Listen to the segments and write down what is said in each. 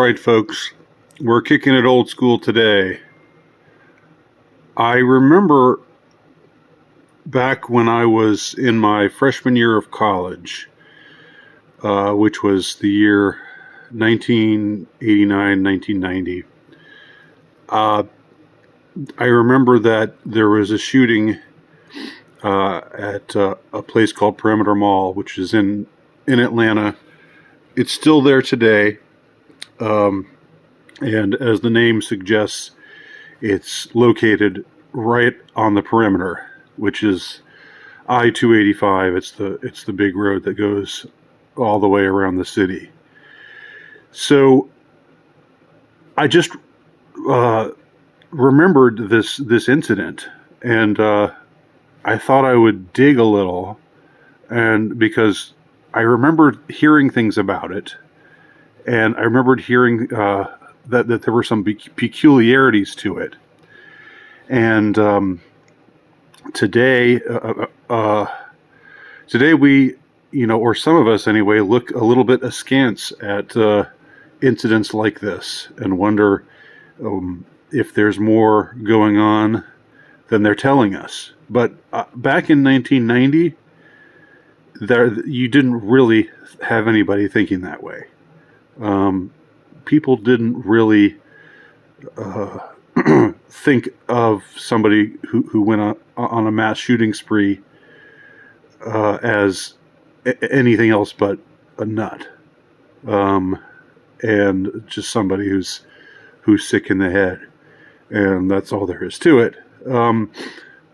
right, folks, we're kicking it old school today. I remember back when I was in my freshman year of college, which was the year 1989, 1990. I remember that there was a shooting at a place called Perimeter Mall, which is in Atlanta. It's still there today, and as the name suggests, it's located right on the perimeter, which is I-285. It's the big road that goes all the way around the city. So I just remembered this incident, and I thought I would dig a little, and because I remembered hearing things about it, and I remembered hearing that there were some peculiarities to it. And today we, or some of us anyway, look a little bit askance at incidents like this and wonder if there's more going on than they're telling us. But back in 1990, you didn't really have anybody thinking that way. People didn't really think of somebody who went on a mass shooting spree as anything else but a nut, and just somebody who's sick in the head, and that's all there is to it.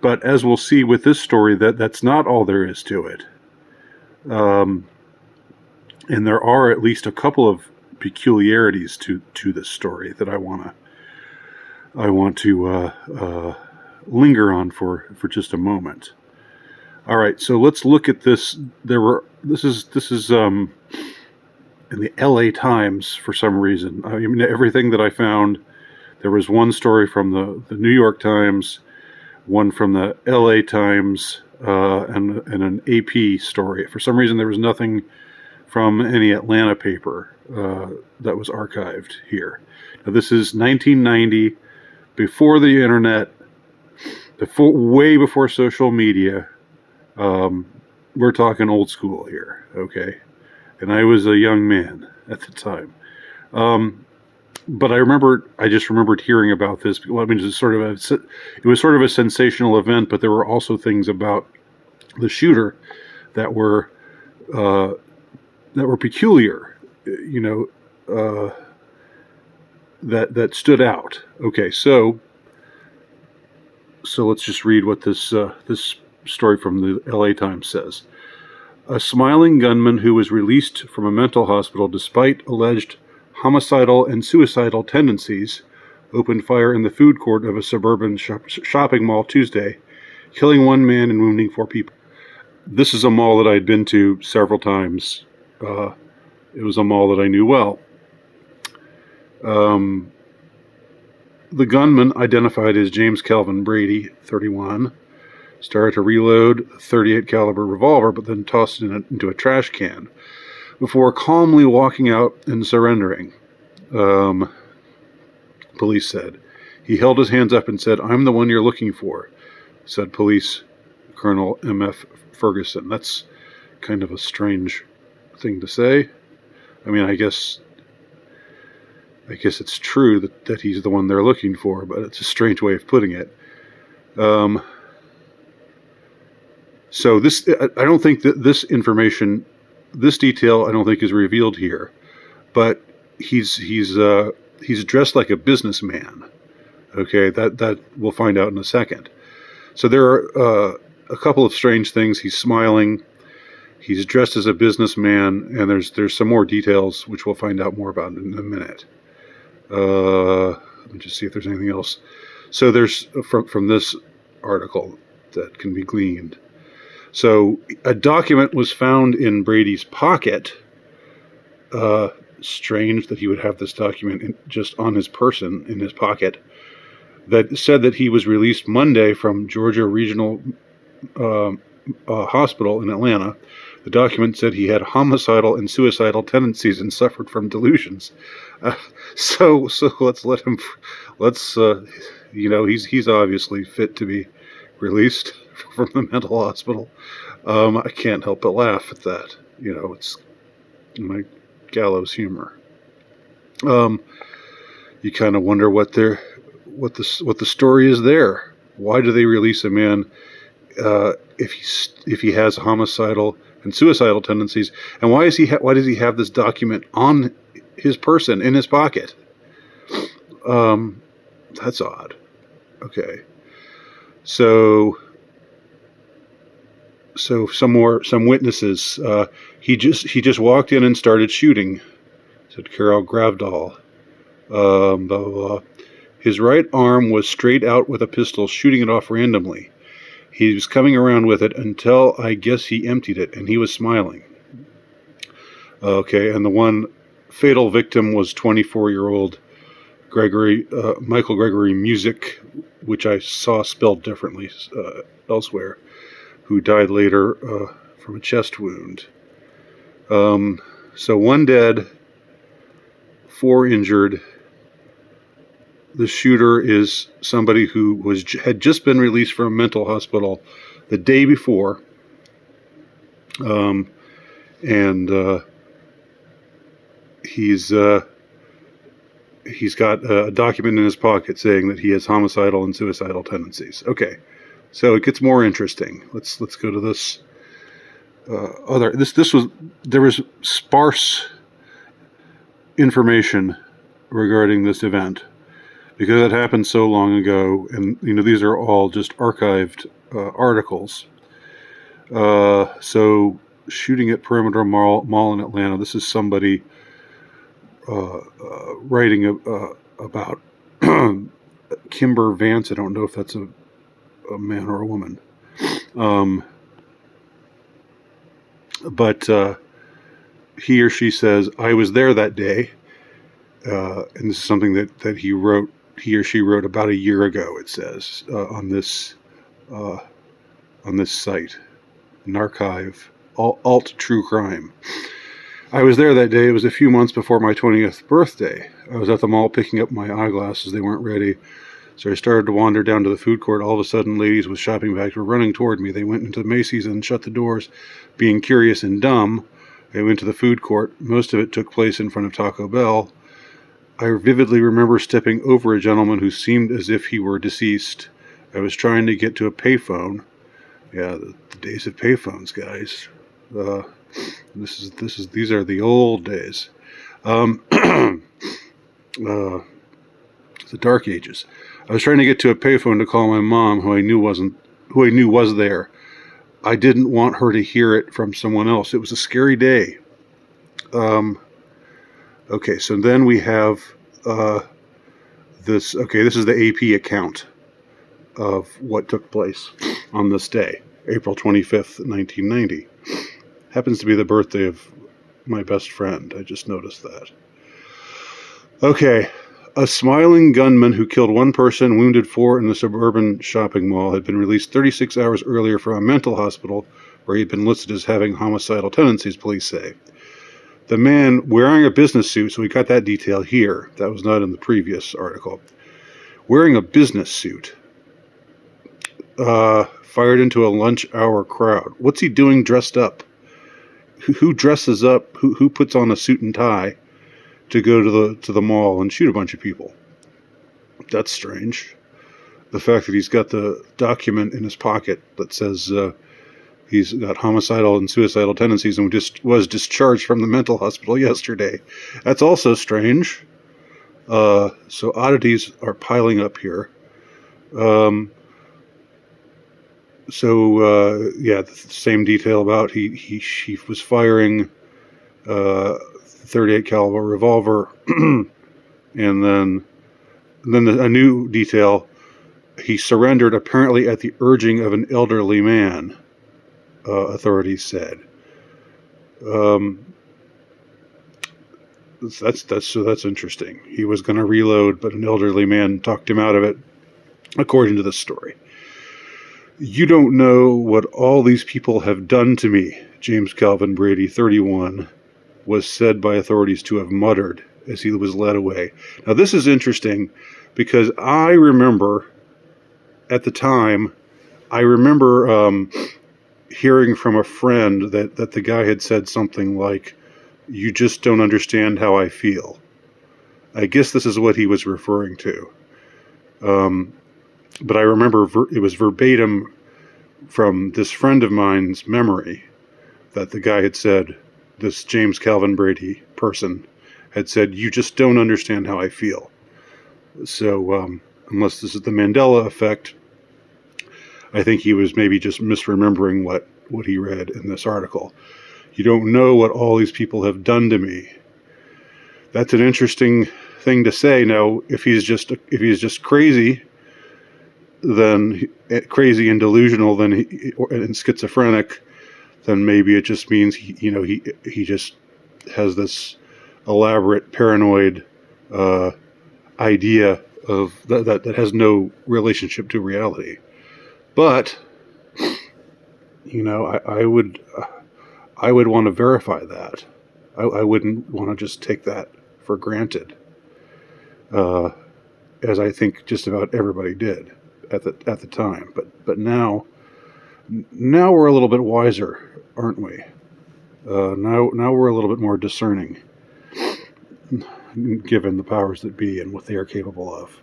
But as we'll see with this story, that's not all there is to it. And there are at least a couple of peculiarities to this story that I want to linger on for just a moment. All right, so let's look at this. This is in the LA Times for some reason. I mean, everything that I found, there was one story from the New York Times, one from the LA Times, and an AP story. For some reason, there was nothing from any Atlanta paper that was archived here. Now, this is 1990, before the internet, way before social media. We're talking old school here, okay? And I was a young man at the time. But I just remembered hearing about this. Well, I mean, it was sort of a sensational event, but there were also things about the shooter that were peculiar, that stood out. Okay, so let's just read what this story from the LA Times says. A smiling gunman who was released from a mental hospital despite alleged homicidal and suicidal tendencies opened fire in the food court of a suburban shopping mall Tuesday, killing one man and wounding 4 people. This is a mall that I'd been to several times. It was a mall that I knew well. The gunman, identified as James Calvin Brady, 31, started to reload a .38 caliber revolver, but then tossed it into a trash can before calmly walking out and surrendering. Police said. He held his hands up and said, "I'm the one you're looking for," said Police Colonel M.F. Ferguson. That's kind of a strange thing to say. I mean, I guess it's true that he's the one they're looking for, but it's a strange way of putting it. So this, I don't think that this information, this detail, I don't think is revealed here, but he's dressed like a businessman. Okay, that we'll find out in a second. So there are a couple of strange things. He's smiling. He's dressed as a businessman, and there's some more details which we'll find out more about in a minute. Let me just see if there's anything else. So there's from this article that can be gleaned. So a document was found in Brady's pocket. Strange that he would have this document just on his person, in his pocket, that said that he was released Monday from Georgia Regional Hospital in Atlanta. The document said he had homicidal and suicidal tendencies and suffered from delusions. So let's let him. Let's he's obviously fit to be released from the mental hospital. I can't help but laugh at that. It's my gallows humor. You kind of wonder what the story is there. Why do they release a man if he has homicidal and suicidal tendencies, and why does he have this document on his person in his pocket? That's odd. Okay, so some witnesses. He just walked in and started shooting, said Carol Gravdahl. Blah, blah, blah. His right arm was straight out with a pistol, shooting it off randomly. He was coming around with it until I guess he emptied it, and he was smiling. Okay, and the one fatal victim was 24-year-old Michael Gregory Music, which I saw spelled differently elsewhere, who died later from a chest wound. So 1 dead, 4 injured. The shooter is somebody who had just been released from a mental hospital the day before, and he's got a document in his pocket saying that he has homicidal and suicidal tendencies. Okay, so it gets more interesting. Let's go to this there was sparse information regarding this event, because it happened so long ago, and these are all just archived articles. So shooting at Perimeter Mall in Atlanta. This is somebody writing about Kimber Vance. I don't know if that's a man or a woman, but he or she says, "I was there that day," and this is something that he or she wrote about a year ago. It says on this site, an archive, alt true crime. I was there that day. It was a few months before my 20th birthday. I was at the mall picking up my eyeglasses. They weren't ready, so I started to wander down to the food court. All of a sudden, ladies with shopping bags were running toward me. They went into Macy's and shut the doors. Being curious and dumb, I went to the food court. Most of it took place in front of Taco Bell. I vividly remember stepping over a gentleman who seemed as if he were deceased. I was trying to get to a payphone. Yeah, the days of payphones, guys. These are the old days. The dark ages. I was trying to get to a payphone to call my mom, who I knew was there. I didn't want her to hear it from someone else. It was a scary day. Okay, so then we have this. Okay, this is the AP account of what took place on this day, April 25th, 1990. Happens to be the birthday of my best friend. I just noticed that. Okay, a smiling gunman who killed 1 person, wounded 4 in the suburban shopping mall, had been released 36 hours earlier from a mental hospital where he'd been listed as having homicidal tendencies, police say. The man wearing a business suit, so we got that detail here. That was not in the previous article. Wearing a business suit, fired into a lunch hour crowd. What's he doing dressed up? Who dresses up? Who puts on a suit and tie to go to the mall and shoot a bunch of people? That's strange. The fact that he's got the document in his pocket that says he's got homicidal and suicidal tendencies and was discharged from the mental hospital yesterday. That's also strange. So oddities are piling up here. The same detail about he was firing 38 caliber revolver, and then a new detail. He surrendered apparently at the urging of an elderly man. Authorities said. That's interesting. He was going to reload, but an elderly man talked him out of it, according to this story. You don't know what all these people have done to me, James Calvin Brady, 31, was said by authorities to have muttered as he was led away. Now, this is interesting because I remember at the time, hearing from a friend that the guy had said something like, "You just don't understand how I feel." I guess this is what he was referring to. But I remember it was verbatim from this friend of mine's memory that the guy had said, this James Calvin Brady person had said, "You just don't understand how I feel." So unless this is the Mandela effect, I think he was maybe just misremembering what he read in this article. You don't know what all these people have done to me. That's an interesting thing to say. Now, if he's just crazy, then crazy and delusional, then and schizophrenic, then maybe it just means he just has this elaborate paranoid idea of that has no relationship to reality. But I would want to verify that. I wouldn't want to just take that for granted, as I think just about everybody did at the time. But now we're a little bit wiser, aren't we? Now we're a little bit more discerning, given the powers that be and what they are capable of.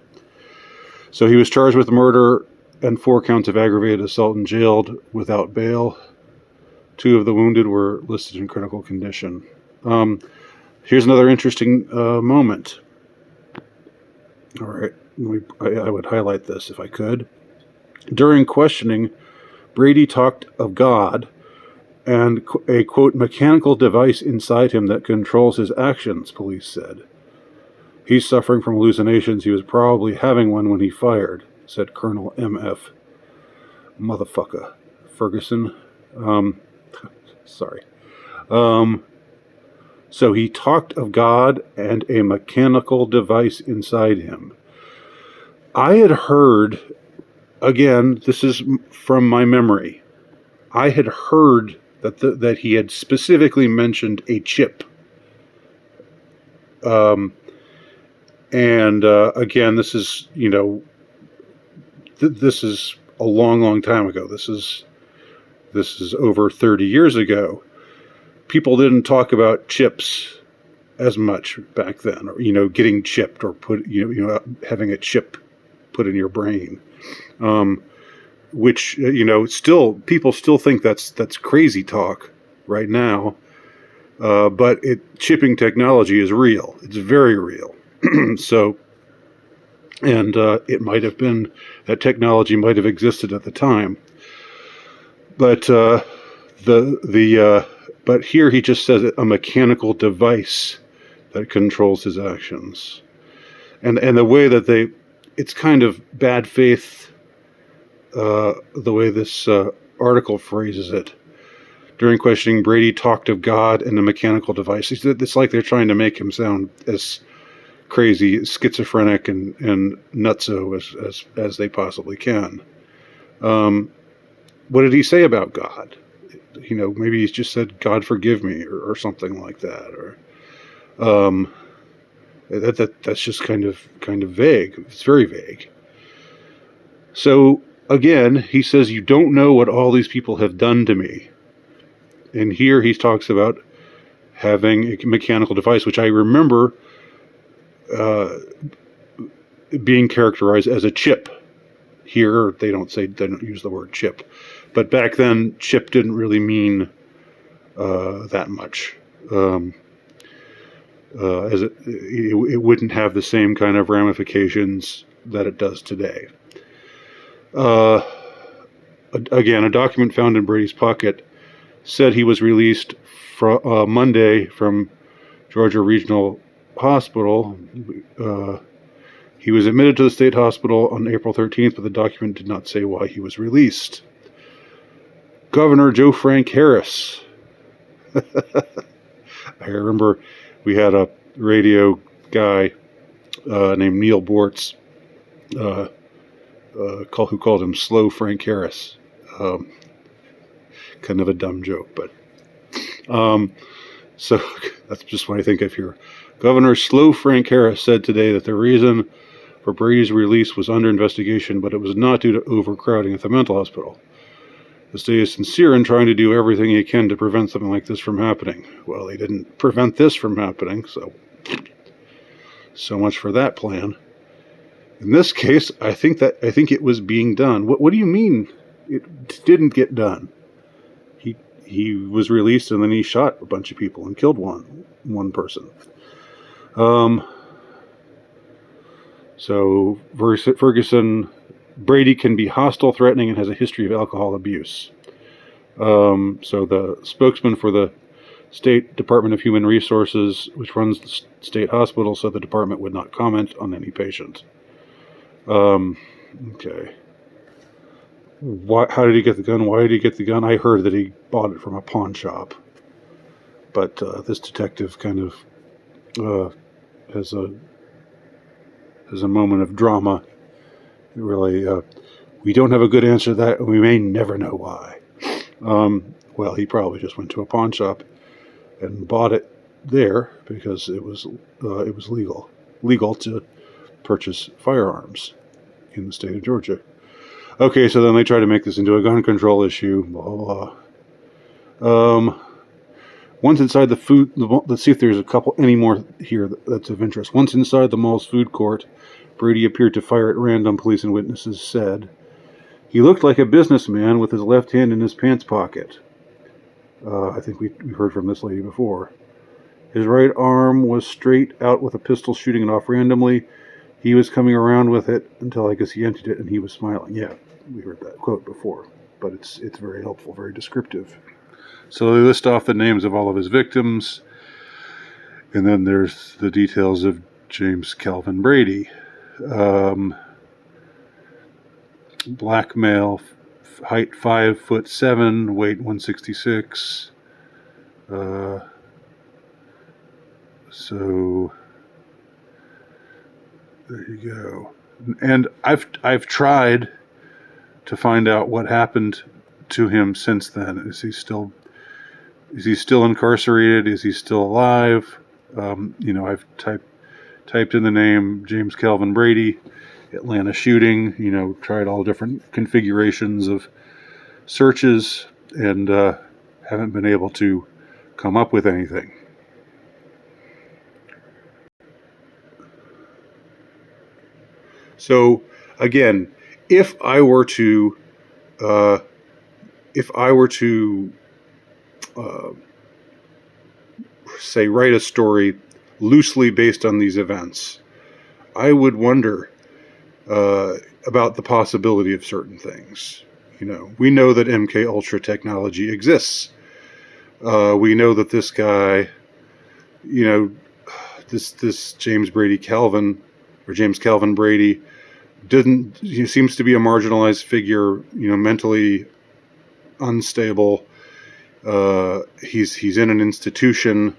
So he was charged with murder and 4 counts of aggravated assault and jailed without bail. 2 of the wounded were listed in critical condition. Here's another interesting moment. All right, I would highlight this if I could. During questioning, Brady talked of God and a, quote, mechanical device inside him that controls his actions, police said. He's suffering from hallucinations. He was probably having one when he fired, said Colonel M.F. Motherfucker Ferguson. Sorry. So he talked of God and a mechanical device inside him. I had heard, again, this is from my memory, I had heard that he had specifically mentioned a chip. Again, this is, this is a long, long time ago. This is over 30 years ago. People didn't talk about chips as much back then, or getting chipped, or having a chip put in your brain, which still people still think that's crazy talk right now. But chipping technology is real. It's very real. So, and it might have been that technology might have existed at the time, but but here he just says a mechanical device that controls his actions, and the way that it's kind of bad faith, the way this article phrases it. During questioning, Brady talked of God and the mechanical device. It's like they're trying to make him sound as crazy, schizophrenic, and nutso as they possibly can. What did he say about God? Maybe he's just said, "God forgive me," or something like that, or that's just kind of vague. It's very vague. So again, he says, "You don't know what all these people have done to me." And here he talks about having a mechanical device, which I remember being characterized as a chip. Here they don't use the word chip, but back then chip didn't really mean that much. As it wouldn't have the same kind of ramifications that it does today. Again, a document found in Brady's pocket said he was released Monday from Georgia Regional Hospital. He was admitted to the state hospital on April 13th, but the document did not say why he was released. Governor Joe Frank Harris. I remember we had a radio guy named Neil Bortz who called him Slow Frank Harris. Um, kind of a dumb joke, but so that's just what I think of here. Governor Slow Frank Harris said today that the reason for Brady's release was under investigation, but it was not due to overcrowding at the mental hospital. The state is sincere in trying to do everything he can to prevent something like this from happening. Well, he didn't prevent this from happening, so much for that plan. In this case, I think it was being done. What do you mean it didn't get done? He was released and then he shot a bunch of people and killed one person. So Ferguson, Brady can be hostile, threatening, and has a history of alcohol abuse. So the spokesman for the State Department of Human Resources, which runs the state hospital, said the department would not comment on any patient. Okay. How did he get the gun? Why did he get the gun? I heard that he bought it from a pawn shop. But this detective kind of has a moment of drama. Really, we don't have a good answer to that, and we may never know why. Well, he probably just went to a pawn shop and bought it there because it was legal to purchase firearms in the state of Georgia. Okay, so then they try to make this into a gun control issue, blah, blah. Once inside the food, let's see if there's any more here that's of interest. Once inside the mall's food court, Brady appeared to fire at random, police and witnesses said. He looked like a businessman with his left hand in his pants pocket. I think we heard from this lady before. His right arm was straight out with a pistol, shooting it off randomly. He was coming around with it until I guess he emptied it and he was smiling. Yeah, we heard that quote before, but it's very helpful, very descriptive. So they list off the names of all of his victims, and then there's the details of James Calvin Brady. Black male, height 5'7", weight 166. So there you go. And I've tried to find out what happened to him since then. Is he still incarcerated? Is he still alive? I've typed in the name James Calvin Brady, Atlanta shooting, tried all different configurations of searches and haven't been able to come up with anything. So again, if I were to say write a story loosely based on these events, I would wonder about the possibility of certain things. We know that MK Ultra technology exists. We know that this guy, this James Calvin Brady seems to be a marginalized figure, mentally unstable. He's in an institution.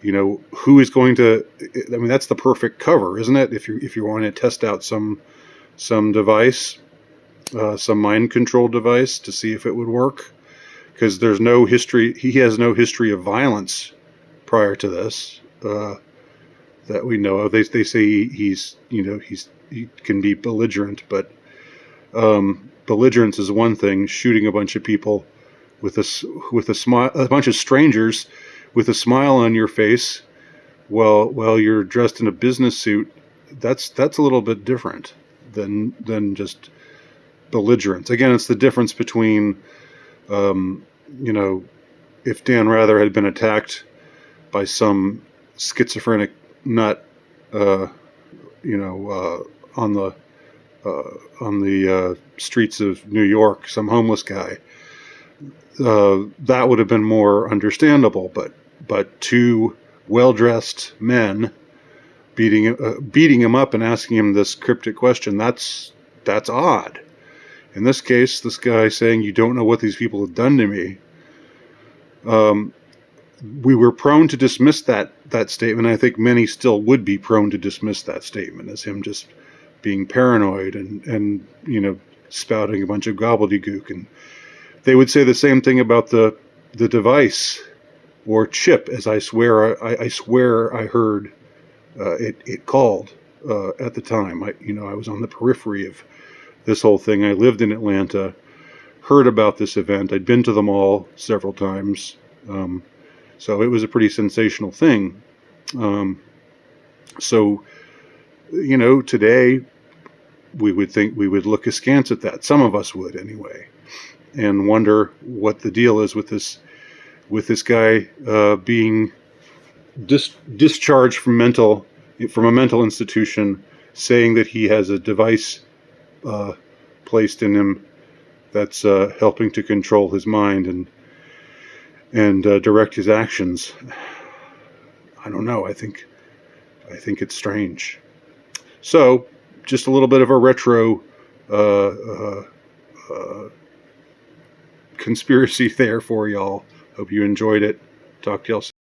Who is going to? I mean, that's the perfect cover, isn't it? If you want to test out some device, some mind control device to see if it would work, because there's no history. He has no history of violence prior to this that we know of. They say he can be belligerent, but belligerence is one thing. Shooting a bunch of people with a smile, a bunch of strangers with a smile on your face, while you're dressed in a business suit, that's a little bit different than just belligerence. Again, it's the difference between, if Dan Rather had been attacked by some schizophrenic nut, on the streets of New York, some homeless guy, that would have been more understandable. But two well-dressed men beating him up and asking him this cryptic question, that's odd. In this case, this guy saying, "You don't know what these people have done to me." We were prone to dismiss that statement. I think many still would be prone to dismiss that statement as him just being paranoid and spouting a bunch of gobbledygook. They would say the same thing about the device, or chip, as I swear I heard it called at the time. I was on the periphery of this whole thing. I lived in Atlanta, heard about this event. I'd been to the mall several times, so it was a pretty sensational thing. So today we would look askance at that. Some of us would, anyway, and wonder what the deal is with this guy being discharged from a mental institution, saying that he has a device placed in him that's helping to control his mind and direct his actions. I don't know. I think it's strange. So, just a little bit of a retro conspiracy there for y'all. Hope you enjoyed it. Talk to y'all soon.